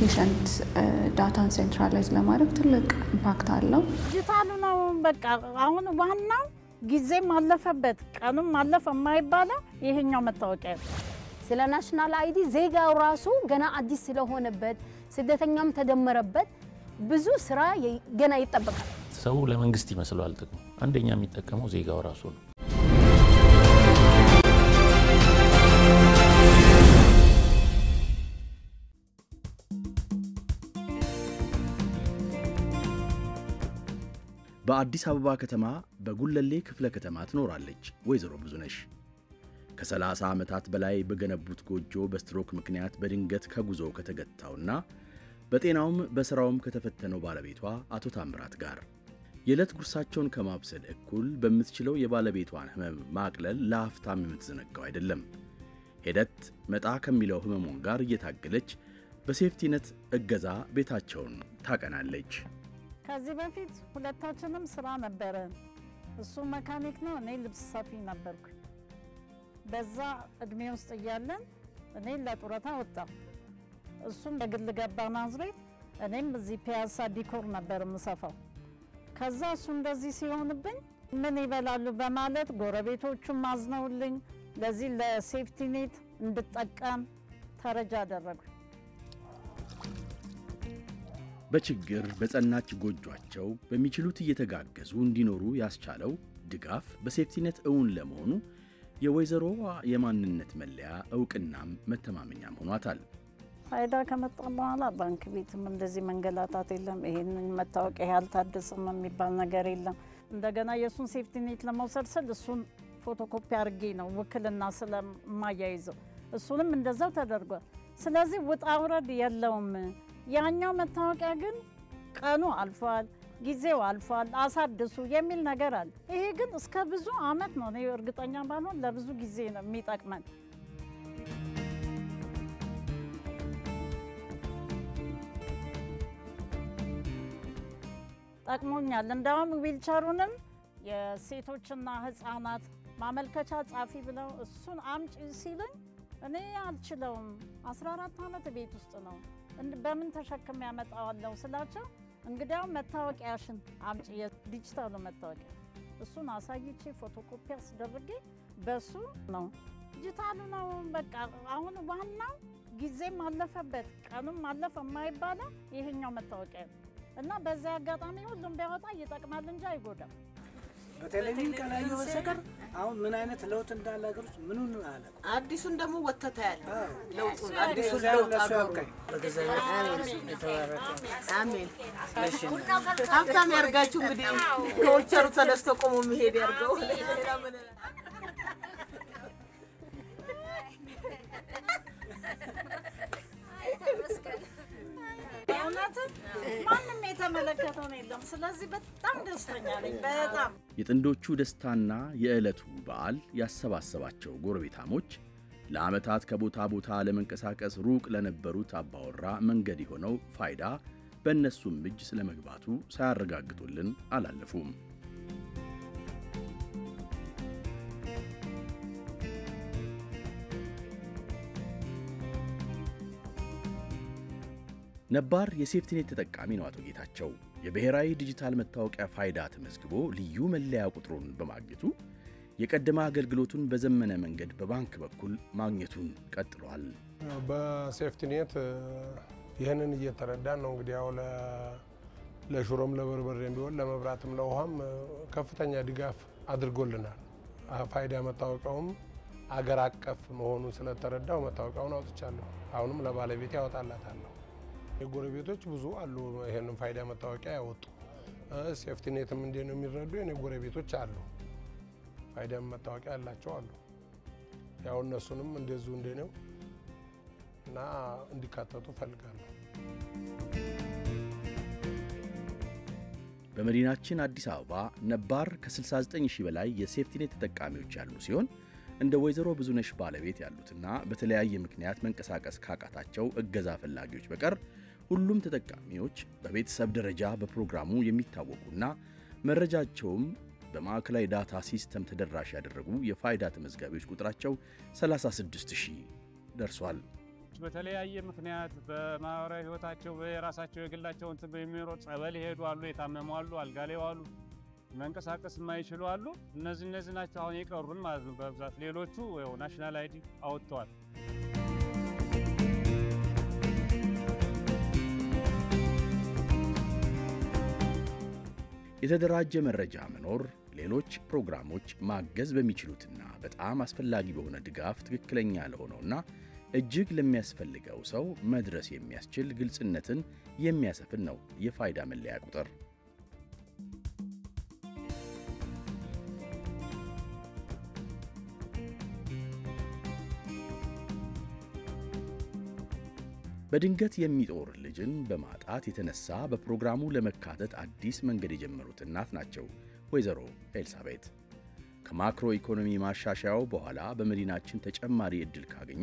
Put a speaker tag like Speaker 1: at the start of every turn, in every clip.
Speaker 1: የፔሸንት ዳታን ሴንትራላይዝ ለማድረግ ትልቅ ኢምፓክት አለው።
Speaker 2: ዲጂታሉ ነው በቃ አሁን ዋናው ጊዜ ማለፈበት ቀኑም ማለፈ የማይባለው ይሄኛው መታወቂያ
Speaker 3: ስለ ናሽናል አይዲ ዜጋው ራሱ ገና አዲስ ስለሆነበት ስደተኛም ተደመረበት ብዙ ስራ ገና ይጠበቃል።
Speaker 4: ሰው ለመንግስት ይመስላል ጥቅሙ አንደኛ የሚጠቀመው ዜጋው ራሱ ነው።
Speaker 5: በአዲስ አበባ ከተማ በጉለሌ ክፍለ ከተማ ትኖራለች ወይዘሮ ብዙነሽ። ከ30 ዓመታት በላይ በገነቡት ጎጆ በስትሮክ ምክንያት በድንገት ከጉዞ ከተገታውና በጤናውም በስራውም ከተፈተነው ባለቤቷ አቶ ታምራት ጋር የዕለት ጉርሳቸውን ከማብሰል እኩል በምትችለው የባለቤቷን ህመም ማቅለል ለአፍታም የምትዘነጋው አይደለም። ሄደት መጣ ከሚለው ህመሙን ጋር እየታገለች በሴፍቲነት እገዛ ቤታቸውን ታቀናለች።
Speaker 2: ከዚህ በፊት ሁለታችንም ስራ ነበረ። እሱ መካኒክ ነው፣ እኔ ልብስ ሰፊ ነበርኩ። በዛ እድሜ ውስጥ እያለን እኔ ለጡረታ ወጣሁ። እሱም በግል ገባ ናዝሬት፣ እኔም እዚህ ፒያሳ ዲኮር ነበር የምሰፋው። ከዛ እሱ እንደዚህ ሲሆንብኝ ምን ይበላሉ በማለት ጎረቤቶቹም አዝነውልኝ ለዚህ ለሴፍቲ ኔት እንድጠቀም ተረጃ አደረጉ።
Speaker 5: በችግር በጸናች ጎጆአቸው በሚችሉት እየተጋገዙ እንዲኖሩ ያስቻለው ድጋፍ በሴፍቲነት እውን ለመሆኑ የወይዘሮዋ የማንነት መለያ ዕውቅናም መተማመኛም ሆኗታል።
Speaker 2: ፋይዳ ከመጣ በኋላ ባንክ ቤትም እንደዚህ መንገላታት የለም። ይሄንን መታወቂያ ያልታደሰም የሚባል ነገር የለም። እንደገና የሱን ሴፍቲ ኔት ለመውሰድ ስል እሱን ፎቶኮፒ አድርጌ ነው ውክልና ስለማያይዘው እሱንም እንደዛው ተደርጓል። ስለዚህ ውጣ ውረድ የለውም። ያኛው መታወቂያ ግን ቀኑ አልፏል፣ ጊዜው አልፏል፣ አሳድሱ የሚል ነገር አለ። ይሄ ግን እስከ ብዙ አመት ነው። እኔ እርግጠኛ ባልሆን ለብዙ ጊዜ ነው የሚጠቅመን። ጠቅሞኛል። እንደውም ዊልቸሩንም የሴቶችና ህፃናት ማመልከቻ ጻፊ ብለው እሱን አምጪ ሲሉኝ እኔ አልችለውም፣ 14 አመት ቤት ውስጥ ነው በምን ተሸክም ያመጣዋለሁ ስላቸው እንግዲያው መታወቂያሽን አምጪ የዲጂታሉ መታወቂያ እሱን አሳይቼ ፎቶኮፒ አስደርጌ በሱ ነው ዲጂታሉ ነው በቃ አሁን ዋናው ጊዜም አለፈበት ቀኑም አለፈ የማይባለው ይሄኛው መታወቂያ እና በዛ አጋጣሚ ሁሉም ቢያወጣ ይጠቅማል እንጂ አይጎዳም።
Speaker 6: በቴሌቪዥን ከላይ ወሰከር አሁን ምን አይነት ለውጥ እንዳለ ሀገሮች ምኑን አለ
Speaker 7: አዲሱን ደግሞ ወተታ ያለ ለውጥ
Speaker 6: አዲሱን ለውጥ አገሩ
Speaker 7: አሜን ሀብታም ያርጋችሁ። እንግዲህ ከወቸሩ ተነስቶ ቆሞ መሄድ ያርገው።
Speaker 2: ማንም የተመለከተው የለም። ስለዚህ በጣም ደስተኛ ነኝ። በጣም
Speaker 5: የጥንዶቹ ደስታና የዕለቱ በዓል ያሰባሰባቸው ጎረቤታሞች ለዓመታት ከቦታ ቦታ ለመንቀሳቀስ ሩቅ ለነበሩት አባወራ መንገድ የሆነው ፋይዳ በእነሱም እጅ ስለመግባቱ ሳያረጋግጡልን አላለፉም። ነባር የሴፍቲኔት ተጠቃሚ ነው አቶ ጌታቸው። የብሔራዊ ዲጂታል መታወቂያ ፋይዳ ተመዝግቦ ልዩ መለያ ቁጥሩን በማግኘቱ የቀደመ አገልግሎቱን በዘመነ መንገድ በባንክ በኩል ማግኘቱን ቀጥሏል።
Speaker 8: በሴፍቲኔት ይህንን እየተረዳን ነው እንግዲህ ያው ለሽሮም ለበርበሬም ቢሆን ለመብራትም ለውሃም ከፍተኛ ድጋፍ አድርጎልናል። ፋይዳ መታወቂያውም አገር አቀፍ መሆኑን ስለተረዳው መታወቂያውን አውጥቻለሁ። አሁንም ለባለቤቴ ያወጣላታለሁ። የጎረቤቶች ብዙ አሉ ይሄንን ፋይዳ መታወቂያ ያወጡ። ሴፍቲኔትም እንዴ ነው የሚረዱ የኔ ጎረቤቶች አሉ። ፋይዳ መታወቂያ ያላቸው አሉ። ያው እነሱንም እንደዚሁ እንዴ ነው እና እንዲካተቱ ፈልጋለሁ።
Speaker 5: በመዲናችን አዲስ አበባ ነባር ከ69000 በላይ የሴፍቲኔት ተጠቃሚዎች ያሉ ሲሆን እንደ ወይዘሮ ብዙነሽ ባለቤት ያሉትና በተለያየ ምክንያት መንቀሳቀስ ካቃታቸው እገዛ ፈላጊዎች በቀር ሁሉም ተጠቃሚዎች በቤተሰብ ደረጃ በፕሮግራሙ የሚታወቁና መረጃቸውም በማዕከላዊ ዳታ ሲስተም ተደራሽ ያደረጉ የፋይዳ ተመዝጋቢዎች ቁጥራቸው 36000 ደርሷል።
Speaker 9: በተለያየ ምክንያት በማህበራዊ ህይወታቸው በራሳቸው የግላቸው እንትን በሚኖር ጸበል ይሄዱ አሉ፣ የታመሙ አሉ፣ አልጋ ላይ ዋሉ፣ መንቀሳቀስ የማይችሉ አሉ። እነዚህ ናቸው አሁን የቀሩን ማለት ነው በብዛት። ሌሎቹ ያው ናሽናል አይዲ አውጥተዋል።
Speaker 5: የተደራጀ መረጃ መኖር ሌሎች ፕሮግራሞች ማገዝ በሚችሉትና በጣም አስፈላጊ በሆነ ድጋፍ ትክክለኛ ለሆነውና እጅግ ለሚያስፈልገው ሰው መድረስ የሚያስችል ግልጽነትን የሚያሰፍን ነው የፋይዳ መለያ ቁጥር። በድንገት የሚጦር ልጅን በማጣት የተነሳ በፕሮግራሙ ለመካተት አዲስ መንገድ የጀመሩት እናት ናቸው ወይዘሮ ኤልሳቤት። ከማክሮ ኢኮኖሚ ማሻሻያው በኋላ በመዲናችን ተጨማሪ ዕድል ካገኙ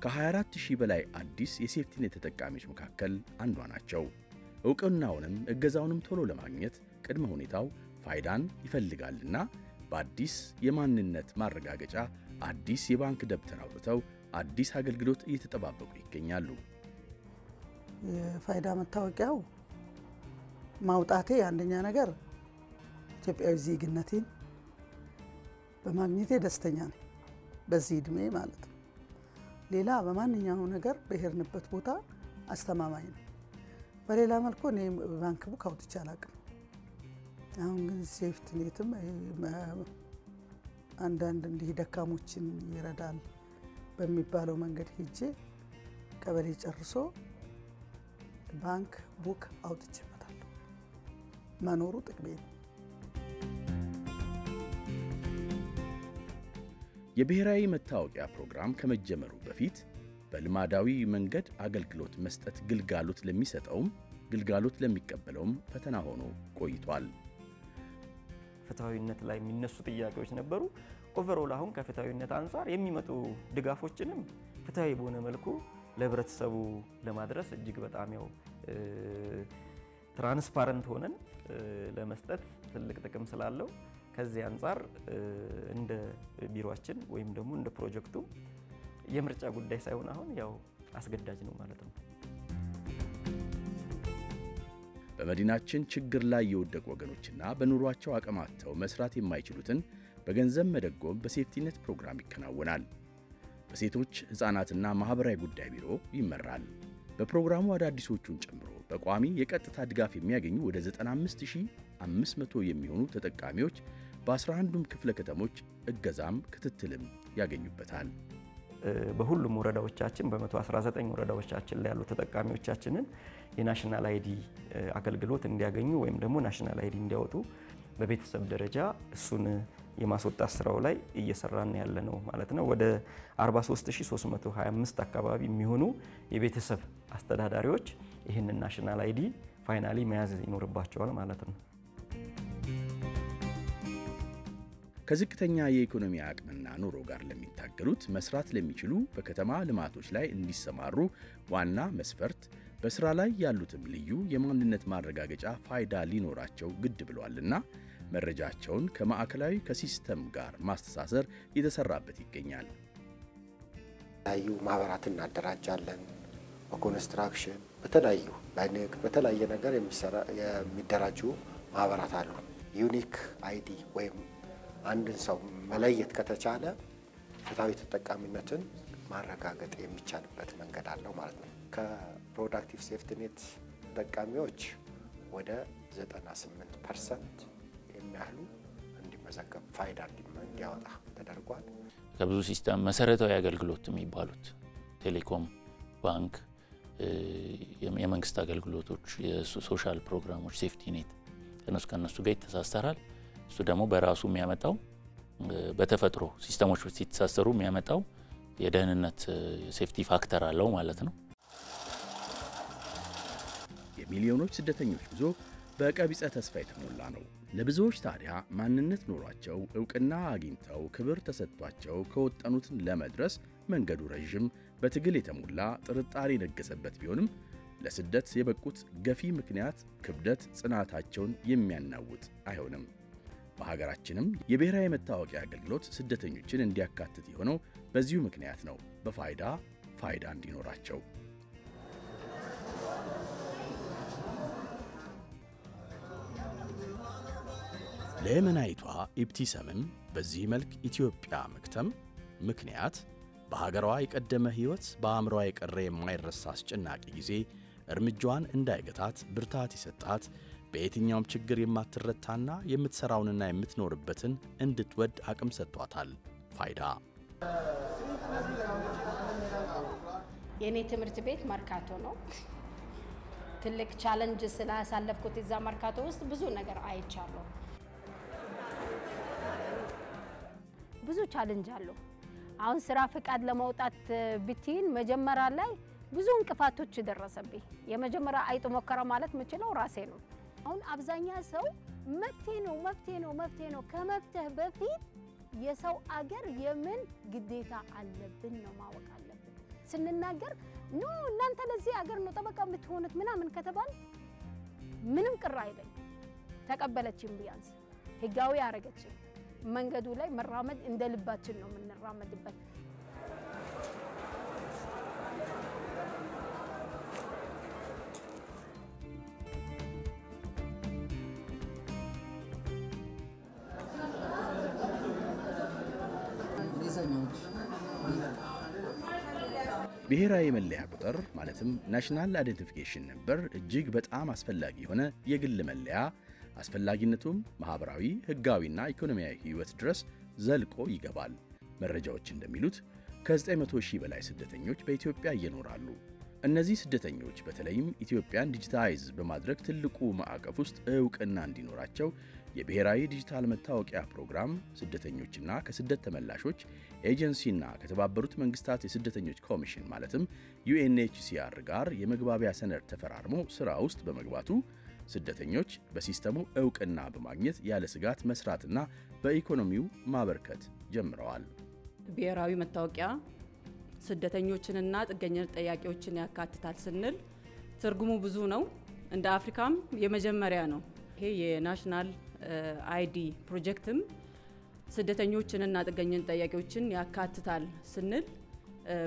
Speaker 5: ከ24000 በላይ አዲስ የሴፍቲኔት ተጠቃሚዎች መካከል አንዷ ናቸው። ዕውቅናውንም እገዛውንም ቶሎ ለማግኘት ቅድመ ሁኔታው ፋይዳን ይፈልጋልና በአዲስ የማንነት ማረጋገጫ አዲስ የባንክ ደብተር አውጥተው አዲስ አገልግሎት እየተጠባበቁ ይገኛሉ።
Speaker 10: የፋይዳ መታወቂያው ማውጣቴ አንደኛ ነገር ኢትዮጵያዊ ዜግነቴን በማግኘቴ ደስተኛ ነኝ፣ በዚህ እድሜ ማለት ነው። ሌላ በማንኛውም ነገር በሄድንበት ቦታ አስተማማኝ ነው። በሌላ መልኩ እኔ ባንክ ቡክ አውጥቼ አላውቅም። አሁን ግን ሴፍቲኔትም አንዳንድ እንዲህ ደካሞችን ይረዳል በሚባለው መንገድ ሄጄ ቀበሌ ጨርሶ ባንክ ቡክ አውጥቼበታለሁ። መኖሩ ጥቅሜ ነው።
Speaker 5: የብሔራዊ መታወቂያ ፕሮግራም ከመጀመሩ በፊት በልማዳዊ መንገድ አገልግሎት መስጠት ግልጋሎት ለሚሰጠውም ግልጋሎት ለሚቀበለውም ፈተና ሆኖ ቆይቷል።
Speaker 11: ፍትሃዊነት ላይ የሚነሱ ጥያቄዎች ነበሩ። ኦቨርኦል አሁን ከፍትሃዊነት አንፃር የሚመጡ ድጋፎችንም ፍትሃዊ በሆነ መልኩ ለህብረተሰቡ ለማድረስ እጅግ በጣም ያው ትራንስፓረንት ሆነን ለመስጠት ትልቅ ጥቅም ስላለው ከዚህ አንፃር እንደ ቢሮአችን ወይም ደግሞ እንደ ፕሮጀክቱ የምርጫ ጉዳይ ሳይሆን አሁን ያው አስገዳጅ ነው ማለት ነው።
Speaker 5: በመዲናችን ችግር ላይ የወደቁ ወገኖችና በኑሯቸው አቅማቸው መስራት የማይችሉትን በገንዘብ መደጎም በሴፍቲኔት ፕሮግራም ይከናወናል። በሴቶች ሕፃናትና ማህበራዊ ጉዳይ ቢሮ ይመራል። በፕሮግራሙ አዳዲሶቹን ጨምሮ በቋሚ የቀጥታ ድጋፍ የሚያገኙ ወደ 95500 የሚሆኑ ተጠቃሚዎች በ11ዱም ክፍለ ከተሞች እገዛም ክትትልም ያገኙበታል።
Speaker 11: በሁሉም ወረዳዎቻችን በ119 ወረዳዎቻችን ላይ ያሉ ተጠቃሚዎቻችንን የናሽናል አይዲ አገልግሎት እንዲያገኙ ወይም ደግሞ ናሽናል አይዲ እንዲያወጡ በቤተሰብ ደረጃ እሱን የማስወጣት ስራው ላይ እየሰራን ያለ ነው ማለት ነው። ወደ 43325 አካባቢ የሚሆኑ የቤተሰብ አስተዳዳሪዎች ይህንን ናሽናል አይዲ ፋይናሊ መያዝ ይኖርባቸዋል ማለት ነው።
Speaker 5: ከዝቅተኛ የኢኮኖሚ አቅምና ኑሮ ጋር ለሚታገሉት መስራት ለሚችሉ በከተማ ልማቶች ላይ እንዲሰማሩ ዋና መስፈርት በስራ ላይ ያሉትም ልዩ የማንነት ማረጋገጫ ፋይዳ ሊኖራቸው ግድ ብሏልና መረጃቸውን ከማዕከላዊ ከሲስተም ጋር ማስተሳሰር የተሰራበት ይገኛል።
Speaker 12: ያዩ ማህበራትን እናደራጃለን። በኮንስትራክሽን በተለያዩ በንግድ በተለያየ ነገር የሚደራጁ ማህበራት አሉ። ዩኒክ አይዲ ወይም አንድን ሰው መለየት ከተቻለ ፍትሃዊ ተጠቃሚነትን ማረጋገጥ የሚቻልበት መንገድ አለው ማለት ነው። ከፕሮዳክቲቭ ሴፍቲኔት ተጠቃሚዎች ወደ 98% የሚያህሉ እንዲመዘገብ ፋይዳ እንዲያወጣ ተደርጓል።
Speaker 4: ከብዙ ሲስተም መሰረታዊ አገልግሎት የሚባሉት ቴሌኮም፣ ባንክ፣ የመንግስት አገልግሎቶች፣ የሶሻል ፕሮግራሞች ሴፍቲኔት ከነሱ ጋር ይተሳሰራል። እሱ ደግሞ በራሱ የሚያመጣው በተፈጥሮ ሲስተሞች ሲተሳሰሩ የሚያመጣው የደህንነት ሴፍቲ ፋክተር አለው ማለት ነው።
Speaker 5: የሚሊዮኖች ስደተኞች ጉዞ በቀቢጸ ተስፋ የተሞላ ነው። ለብዙዎች ታዲያ ማንነት ኖሯቸው ዕውቅና አግኝተው ክብር ተሰጥቷቸው ከወጠኑትን ለመድረስ መንገዱ ረጅም፣ በትግል የተሞላ ጥርጣሬ የነገሰበት ቢሆንም ለስደት የበቁት ገፊ ምክንያት ክብደት ጽናታቸውን የሚያናውጥ አይሆንም። በሀገራችንም የብሔራዊ መታወቂያ አገልግሎት ስደተኞችን እንዲያካትት የሆነው በዚሁ ምክንያት ነው። በፋይዳ ፋይዳ እንዲኖራቸው። ለየመናዊቷ ኢብቲሰምም በዚህ መልክ ኢትዮጵያ መክተም ምክንያት በሀገሯ የቀደመ ሕይወት በአእምሯ የቀረ የማይረሳ አስጨናቂ ጊዜ እርምጃዋን እንዳይገታት ብርታት የሰጣት በየትኛውም ችግር የማትረታና የምትሰራውንና የምትኖርበትን እንድትወድ አቅም ሰጥቷታል ፋይዳ።
Speaker 3: የኔ ትምህርት ቤት መርካቶ ነው። ትልቅ ቻሌንጅ ስላሳለፍኩት እዛ መርካቶ ውስጥ ብዙ ነገር አይቻለሁ። ብዙ ቻሌንጅ አለው። አሁን ስራ ፍቃድ ለማውጣት ብትይን መጀመሪያ ላይ ብዙ እንቅፋቶች ደረሰብኝ። የመጀመሪያ አይጥ ሞከራ ማለት የምችለው ራሴ ነው። አሁን አብዛኛው ሰው መፍትሄ ነው ከመፍትሄ በፊት የሰው አገር የምን ግዴታ አለብን ነው ማወቅ አለብን። ስንናገር ኖ እናንተ ለዚህ አገር ነው ጠበቃ የምትሆኑት ምናምን ከተባል ምንም ቅር አይለኝ። ተቀበለችኝ፣ ቢያንስ ህጋዊ አረገችኝ። መንገዱ ላይ መራመድ እንደ ልባችን ነው የምንራመድበት።
Speaker 5: ብሔራዊ መለያ ቁጥር ማለትም ናሽናል አይደንቲፊኬሽን ነምበር እጅግ በጣም አስፈላጊ የሆነ የግል መለያ፣ አስፈላጊነቱም ማህበራዊ፣ ህጋዊና ኢኮኖሚያዊ ህይወት ድረስ ዘልቆ ይገባል። መረጃዎች እንደሚሉት ከ900 ሺህ በላይ ስደተኞች በኢትዮጵያ እየኖራሉ። እነዚህ ስደተኞች በተለይም ኢትዮጵያን ዲጂታይዝ በማድረግ ትልቁ ማዕቀፍ ውስጥ ዕውቅና እንዲኖራቸው የብሔራዊ ዲጂታል መታወቂያ ፕሮግራም ስደተኞችና ከስደት ተመላሾች ኤጀንሲና ከተባበሩት መንግስታት የስደተኞች ኮሚሽን ማለትም UNHCR ጋር የመግባቢያ ሰነድ ተፈራርሞ ስራ ውስጥ በመግባቱ ስደተኞች በሲስተሙ ዕውቅና በማግኘት ያለ ስጋት መስራትና በኢኮኖሚው ማበርከት ጀምረዋል።
Speaker 13: ብሔራዊ መታወቂያ ስደተኞችንና ጥገኝነት ጠያቂዎችን ያካትታል ስንል ትርጉሙ ብዙ ነው። እንደ አፍሪካም የመጀመሪያ ነው። ይሄ የናሽናል አይዲ ፕሮጀክትም ስደተኞችንና ጥገኝነት ጠያቂዎችን ያካትታል ስንል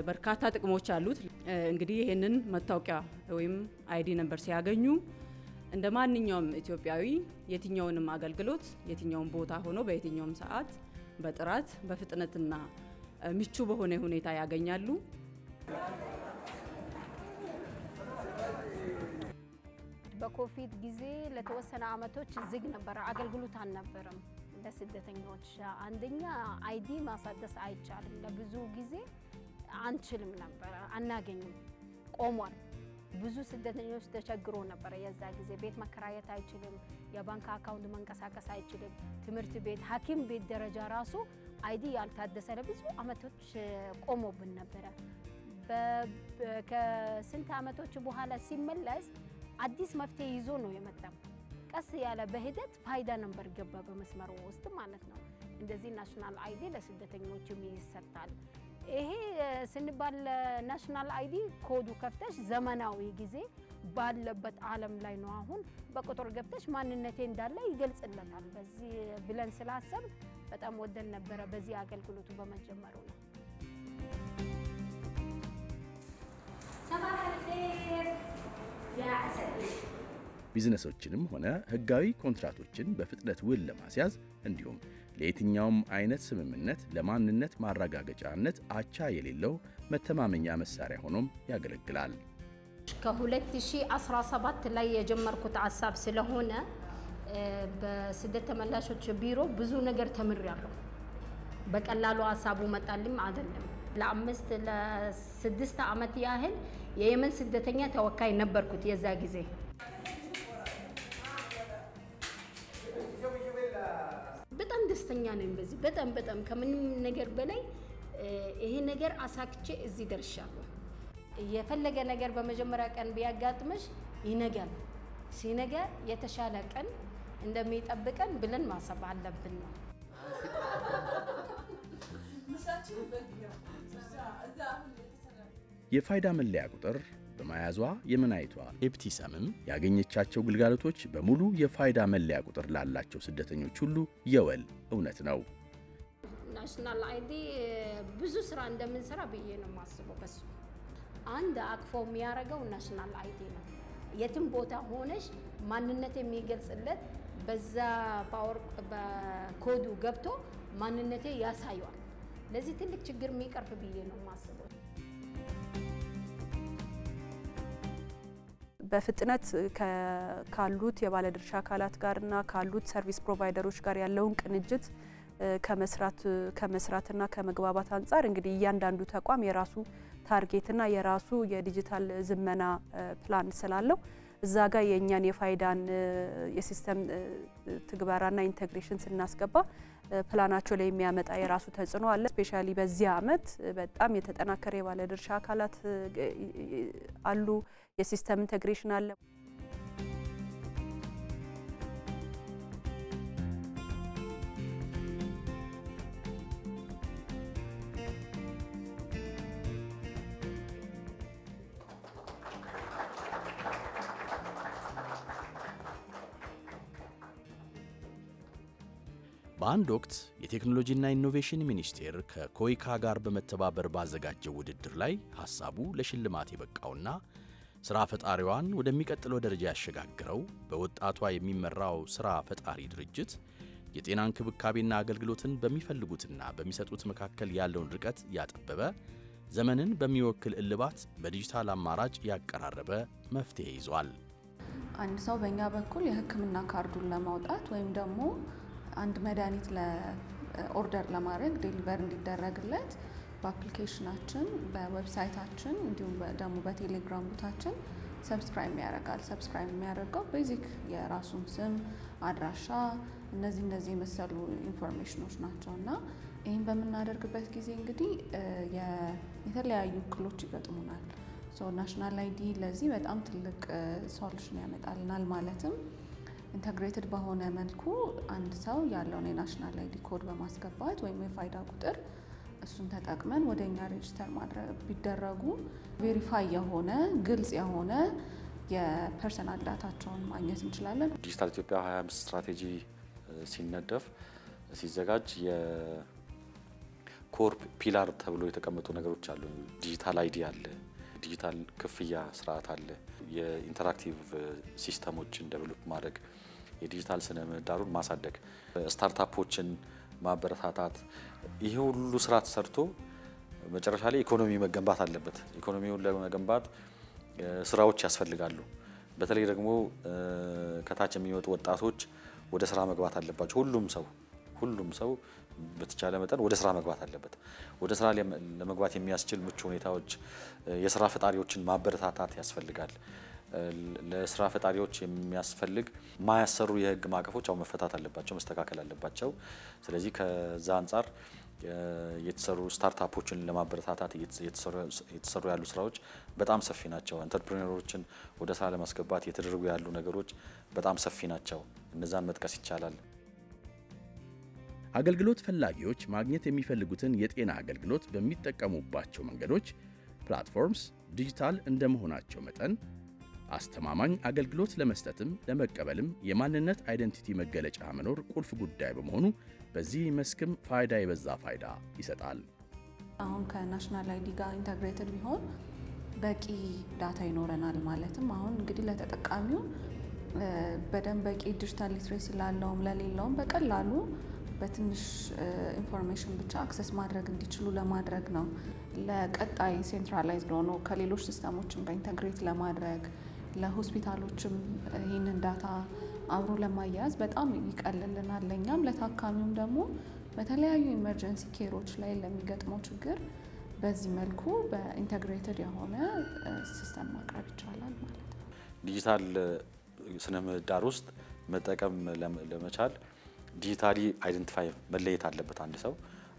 Speaker 13: በርካታ ጥቅሞች አሉት። እንግዲህ ይሄንን መታወቂያ ወይም አይዲ ነምበር ሲያገኙ እንደ ማንኛውም ኢትዮጵያዊ የትኛውንም አገልግሎት የትኛውም ቦታ ሆኖ በየትኛውም ሰዓት በጥራት በፍጥነትና ምቹ በሆነ ሁኔታ ያገኛሉ።
Speaker 3: በኮቪድ ጊዜ ለተወሰነ አመቶች ዝግ ነበር፣ አገልግሎት አልነበረም ለስደተኞች። አንደኛ አይዲ ማሳደስ አይቻልም፣ ለብዙ ጊዜ አንችልም ነበር፣ አናገኝም፣ ቆሟል። ብዙ ስደተኞች ተቸግሮ ነበር። የዛ ጊዜ ቤት መከራየት አይችልም፣ የባንክ አካውንት መንቀሳቀስ አይችልም፣ ትምህርት ቤት፣ ሐኪም ቤት ደረጃ ራሱ አይዲ ያልታደሰ ለብዙ አመቶች ቆሞብን ነበር። ከስንት አመቶች በኋላ ሲመለስ አዲስ መፍትሄ ይዞ ነው የመጣው። ቀስ ያለ በሂደት ፋይዳ ነምበር ገባ በመስመሩ ውስጥ ማለት ነው። እንደዚህ ናሽናል አይዲ ለስደተኞችም ይሰጣል። ይሄ ስንባል ናሽናል አይዲ ኮዱ ከፍተሽ ዘመናዊ ጊዜ ባለበት ዓለም ላይ ነው። አሁን በቁጥር ገብተሽ ማንነቴ እንዳለ ይገልጽለታል። በዚህ ብለን ስላሰብ በጣም ወደን ነበረ በዚህ አገልግሎቱ በመጀመሩ ነው።
Speaker 5: ቢዝነሶችንም ሆነ ህጋዊ ኮንትራቶችን በፍጥነት ውል ለማስያዝ እንዲሁም ለየትኛውም አይነት ስምምነት ለማንነት ማረጋገጫነት አቻ የሌለው መተማመኛ መሳሪያ ሆኖም ያገለግላል።
Speaker 3: ከ2017 ላይ የጀመርኩት ሐሳብ ስለሆነ በስደት ተመላሾች ቢሮ ብዙ ነገር ተምሬያለሁ። በቀላሉ ሐሳቡ መጣልኝ አይደለም። ለ5 ለ6 አመት ያህል የየመን ስደተኛ ተወካይ ነበርኩት የዛ ጊዜ። በጣም ደስተኛ ነኝ በዚህ በጣም ከምንም ነገር በላይ ይሄ ነገር አሳክቼ እዚህ ደርሻለሁ። የፈለገ ነገር በመጀመሪያ ቀን ቢያጋጥምሽ ይነጋል፣ ሲነጋ የተሻለ ቀን እንደሚጠብቀን ብለን ማሰብ አለብን ነው።
Speaker 5: የፋይዳ መለያ ቁጥር በመያዟ የመናዊቷ ኢብቲሰምም ያገኘቻቸው ግልጋሎቶች በሙሉ የፋይዳ መለያ ቁጥር ላላቸው ስደተኞች ሁሉ የወል እውነት ነው።
Speaker 3: ናሽናል አይዲ ብዙ ስራ እንደምንሰራ ብዬ ነው ማስበው። በሱ አንድ አቅፎ የሚያደርገው ናሽናል አይዲ ነው። የትም ቦታ ሆነሽ ማንነት የሚገልጽለት በዛ ፓወር በኮዱ ገብቶ ማንነቴ ያሳያል። ለዚህ ትልቅ ችግር የሚቀርፍ ብዬ ነው ማስበው።
Speaker 14: በፍጥነት ካሉት የባለድርሻ አካላት ጋርና ካሉት ሰርቪስ ፕሮቫይደሮች ጋር ያለውን ቅንጅት ከመስራትና ከመግባባት አንፃር እንግዲህ እያንዳንዱ ተቋም የራሱ ታርጌትና የራሱ የዲጂታል ዝመና ፕላን ስላለው እዛ ጋር የኛን የፋይዳን የሲስተም ትግበራና ኢንተግሬሽን ስናስገባ ፕላናቸው ላይ የሚያመጣ የራሱ ተጽዕኖ አለ። ስፔሻሊ በዚህ አመት በጣም የተጠናከረ የባለድርሻ አካላት አሉ። የሲስተም ኢንተግሬሽን አለ።
Speaker 5: በአንድ ወቅት የቴክኖሎጂና ኢኖቬሽን ሚኒስቴር ከኮይካ ጋር በመተባበር ባዘጋጀው ውድድር ላይ ሐሳቡ ለሽልማት የበቃውና ስራ ፈጣሪዋን ወደሚቀጥለው ደረጃ ያሸጋግረው በወጣቷ የሚመራው ስራ ፈጣሪ ድርጅት የጤና እንክብካቤና አገልግሎትን በሚፈልጉትና በሚሰጡት መካከል ያለውን ርቀት ያጠበበ ዘመንን በሚወክል እልባት በዲጂታል አማራጭ ያቀራረበ መፍትሄ ይዟል።
Speaker 1: አንድ ሰው በእኛ በኩል የሕክምና ካርዱን ለማውጣት ወይም ደግሞ አንድ መድኃኒት ለኦርደር ለማድረግ ዴሊቨር እንዲደረግለት በአፕሊኬሽናችን በዌብሳይታችን እንዲሁም ደግሞ በቴሌግራም ቦታችን ሰብስክራይብ ያደርጋል። ሰብስክራይብ የሚያደርገው ቤዚክ የራሱን ስም፣ አድራሻ እነዚህ የመሰሉ ኢንፎርሜሽኖች ናቸውና ይህን በምናደርግበት ጊዜ እንግዲህ የተለያዩ እክሎች ይገጥሙናል። ናሽናል አይዲ ለዚህ በጣም ትልቅ ሶሉሽን ያመጣልናል። ማለትም ኢንተግሬትድ በሆነ መልኩ አንድ ሰው ያለውን የናሽናል አይዲ ኮድ በማስገባት ወይም የፋይዳ ቁጥር እሱን ተጠቅመን ወደኛ ሬጅስተር ማድረግ ቢደረጉ ቬሪፋይ የሆነ ግልጽ የሆነ የፐርሰናል ዳታቸውን ማግኘት እንችላለን።
Speaker 15: ዲጂታል ኢትዮጵያ 25 ስትራቴጂ ሲነደፍ ሲዘጋጅ የኮር ፒላር ተብሎ የተቀመጡ ነገሮች አሉ። ዲጂታል አይዲ አለ፣ ዲጂታል ክፍያ ስርዓት አለ፣ የኢንተራክቲቭ ሲስተሞችን ዴቨሎፕ ማድረግ፣ የዲጂታል ስነ ምህዳሩን ማሳደግ፣ ስታርታፖችን ማበረታታት፣ ይሄ ሁሉ ስራ ተሰርቶ መጨረሻ ላይ ኢኮኖሚ መገንባት አለበት። ኢኮኖሚውን ለመገንባት ስራዎች ያስፈልጋሉ። በተለይ ደግሞ ከታች የሚወጡ ወጣቶች ወደ ስራ መግባት አለባቸው። ሁሉም ሰው በተቻለ መጠን ወደ ስራ መግባት አለበት። ወደ ስራ ለመግባት የሚያስችል ምቹ ሁኔታዎች፣ የስራ ፈጣሪዎችን ማበረታታት ያስፈልጋል። ለስራ ፈጣሪዎች የሚያስፈልግ ማያሰሩ የህግ ማዕቀፎች አሁን መፈታት አለባቸው፣ መስተካከል አለባቸው። ስለዚህ ከዛ አንፃር የተሰሩ ስታርታፖችን ለማበረታታት የተሰሩ ያሉ ስራዎች በጣም ሰፊ ናቸው። ኢንተርፕሬነሮችን ወደ ስራ ለማስገባት የተደረጉ ያሉ ነገሮች በጣም ሰፊ ናቸው። እነዛን መጥቀስ ይቻላል።
Speaker 5: አገልግሎት ፈላጊዎች ማግኘት የሚፈልጉትን የጤና አገልግሎት በሚጠቀሙባቸው መንገዶች ፕላትፎርምስ ዲጂታል እንደመሆናቸው መጠን አስተማማኝ አገልግሎት ለመስጠትም ለመቀበልም የማንነት አይደንቲቲ መገለጫ መኖር ቁልፍ ጉዳይ በመሆኑ በዚህ መስክም ፋይዳ የበዛ ፋይዳ ይሰጣል።
Speaker 1: አሁን ከናሽናል አይዲ ጋር ኢንተግሬትድ ቢሆን በቂ ዳታ ይኖረናል። ማለትም አሁን እንግዲህ ለተጠቃሚው በደንብ በቂ ዲጂታል ሊትሬሲ ላለውም ለሌለውም በቀላሉ በትንሽ ኢንፎርሜሽን ብቻ አክሰስ ማድረግ እንዲችሉ ለማድረግ ነው። ለቀጣይ ሴንትራላይዝድ ሆኖ ከሌሎች ሲስተሞችም ጋር ኢንተግሬት ለማድረግ ለሆስፒታሎችም ይህንን ዳታ አብሮ ለማያያዝ በጣም ይቀልልናል። ለኛም ለታካሚውም ደግሞ በተለያዩ ኢመርጀንሲ ኬሮች ላይ ለሚገጥመው ችግር በዚህ መልኩ በኢንተግሬትድ የሆነ ሲስተም ማቅረብ ይቻላል ማለት ነው።
Speaker 15: ዲጂታል ስነ ምህዳር ውስጥ መጠቀም ለመቻል ዲጂታሊ አይደንቲፋይ መለየት አለበት።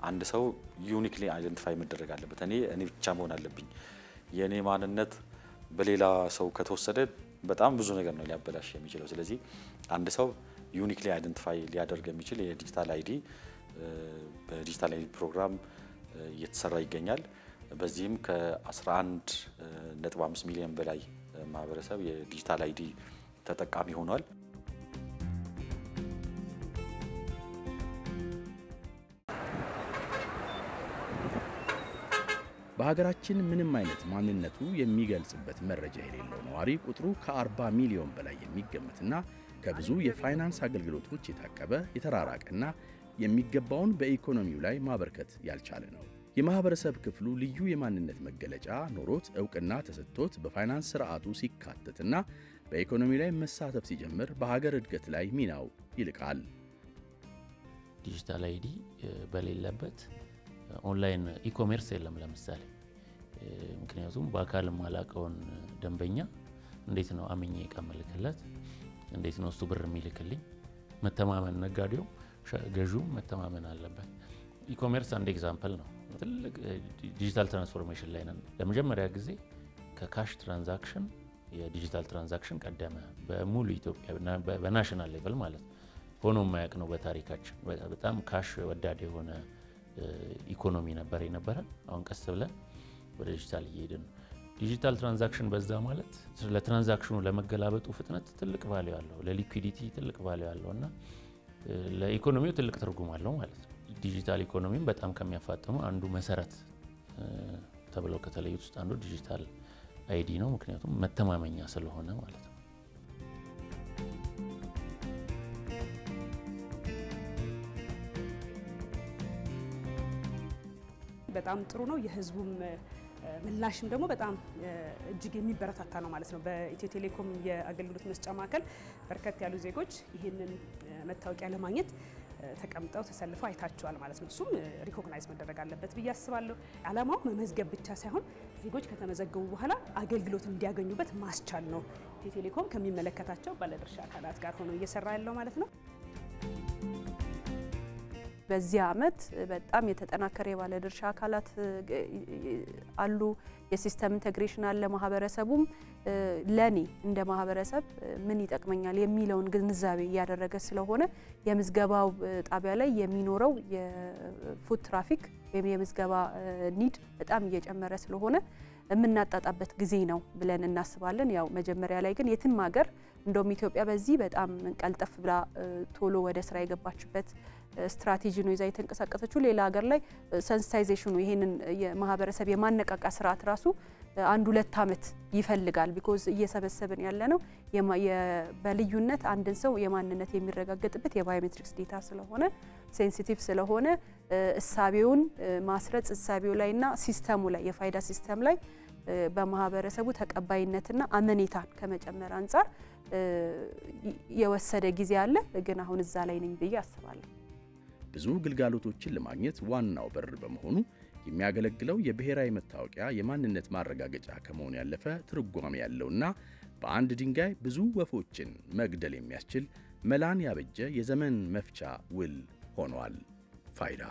Speaker 15: አንድ ሰው ዩኒክሊ አይደንቲፋይ መደረግ አለበት። እኔ ብቻ መሆን አለብኝ። የኔ ማንነት በሌላ ሰው ከተወሰደ በጣም ብዙ ነገር ነው ሊያበላሽ የሚችለው። ስለዚህ አንድ ሰው ዩኒክሊ አይደንቲፋይ ሊያደርግ የሚችል የዲጂታል አይዲ በዲጂታል አይዲ ፕሮግራም እየተሰራ ይገኛል። በዚህም ከ11.5 ሚሊዮን በላይ ማህበረሰብ የዲጂታል አይዲ ተጠቃሚ ሆኗል።
Speaker 5: በሀገራችን ምንም አይነት ማንነቱ የሚገልጽበት መረጃ የሌለው ነዋሪ ቁጥሩ ከ40 ሚሊዮን በላይ የሚገመትና ከብዙ የፋይናንስ አገልግሎቶች የታቀበ የተራራቀና የሚገባውን በኢኮኖሚው ላይ ማበርከት ያልቻለ ነው። የማህበረሰብ ክፍሉ ልዩ የማንነት መገለጫ ኖሮት ዕውቅና ተሰጥቶት በፋይናንስ ስርዓቱ ሲካተትና በኢኮኖሚ ላይ መሳተፍ ሲጀምር በሀገር እድገት ላይ ሚናው ይልቃል።
Speaker 4: ዲጂታል አይዲ በሌለበት ኦንላይን ኢኮሜርስ የለም ለምሳሌ። ምክንያቱም በአካል ማላቀውን ደንበኛ እንዴት ነው አምኜ እቀመልክለት? እንዴት ነው እሱ ብር የሚልክልኝ? መተማመን ነጋዴው ገዢው መተማመን አለበት። ኢኮሜርስ አንድ ኤግዛምፕል ነው። ትልቅ ዲጂታል ትራንስፎርሜሽን ላይ ነን። ለመጀመሪያ ጊዜ ከካሽ ትራንዛክሽን የዲጂታል ትራንዛክሽን ቀደመ በሙሉ ኢትዮጵያ በናሽናል ሌቭል ማለት ሆኖ የማያውቅ ነው በታሪካችን። በጣም ካሽ ወዳድ የሆነ ኢኮኖሚ ነበር የነበረ። አሁን ቀስ ብለን ወደ ዲጂታል እየሄድን ነው። ዲጂታል ትራንዛክሽን በዛ ማለት ለትራንዛክሽኑ ለመገላበጡ ፍጥነት ትልቅ ቫልዩ አለው፣ ለሊኩዊዲቲ ትልቅ ቫልዩ አለው እና ለኢኮኖሚው ትልቅ ትርጉም አለው ማለት ነው። ዲጂታል ኢኮኖሚም በጣም ከሚያፋጥኑ አንዱ መሰረት ተብለው ከተለዩት ውስጥ አንዱ ዲጂታል አይዲ ነው። ምክንያቱም መተማመኛ ስለሆነ ማለት ነው።
Speaker 16: በጣም ጥሩ ነው። የህዝቡም ምላሽም ደግሞ በጣም እጅግ የሚበረታታ ነው ማለት ነው። በኢትዮ ቴሌኮም የአገልግሎት መስጫ ማዕከል በርከት ያሉ ዜጎች ይህንን መታወቂያ ለማግኘት ተቀምጠው ተሰልፈው አይታቸዋል ማለት ነው። እሱም ሪኮግናይዝ መደረግ አለበት ብዬ አስባለሁ። ዓላማው መመዝገብ ብቻ ሳይሆን ዜጎች ከተመዘገቡ በኋላ አገልግሎት እንዲያገኙበት ማስቻል ነው። ኢትዮ ቴሌኮም ከሚመለከታቸው ባለድርሻ አካላት ጋር ሆኖ እየሰራ ያለው ማለት ነው።
Speaker 14: በዚህ ዓመት በጣም የተጠናከረ የባለድርሻ አካላት አሉ። የሲስተም ኢንተግሬሽን አለ። ማህበረሰቡም ለኔ እንደ ማህበረሰብ ምን ይጠቅመኛል የሚለውን ግንዛቤ እያደረገ ስለሆነ የምዝገባው ጣቢያ ላይ የሚኖረው የፉት ትራፊክ ወይም የምዝገባ ኒድ በጣም እየጨመረ ስለሆነ የምናጣጣበት ጊዜ ነው ብለን እናስባለን። ያው መጀመሪያ ላይ ግን የትም ሀገር እንደውም ኢትዮጵያ በዚህ በጣም ቀልጠፍ ብላ ቶሎ ወደ ስራ የገባችበት ስትራቴጂ ነው ይዛ የተንቀሳቀሰችው። ሌላ ሀገር ላይ ሴንሲታይዜሽኑ ይሄንን የማህበረሰብ የማነቃቃ ስርዓት ራሱ 1-2 ዓመት ይፈልጋል። ቢኮዝ እየሰበሰብን ያለ ነው በልዩነት አንድን ሰው የማንነት የሚረጋገጥበት የባዮሜትሪክስ ዴታ ስለሆነ ሴንሲቲቭ ስለሆነ እሳቤውን ማስረጽ እሳቤው ላይና ሲስተሙ ላይ የፋይዳ ሲስተም ላይ በማህበረሰቡ ተቀባይነትና አመኔታን ከመጨመር አንፃር የወሰደ ጊዜ አለ። ግን አሁን እዛ ላይ ነኝ ብዬ አስባለሁ።
Speaker 5: ብዙ ግልጋሎቶችን ለማግኘት ዋናው በር በመሆኑ የሚያገለግለው የብሔራዊ መታወቂያ የማንነት ማረጋገጫ ከመሆኑ ያለፈ ትርጓሜ ያለውና በአንድ ድንጋይ ብዙ ወፎችን መግደል የሚያስችል መላን ያበጀ የዘመን መፍቻ ውል ሆኗል ፋይዳ።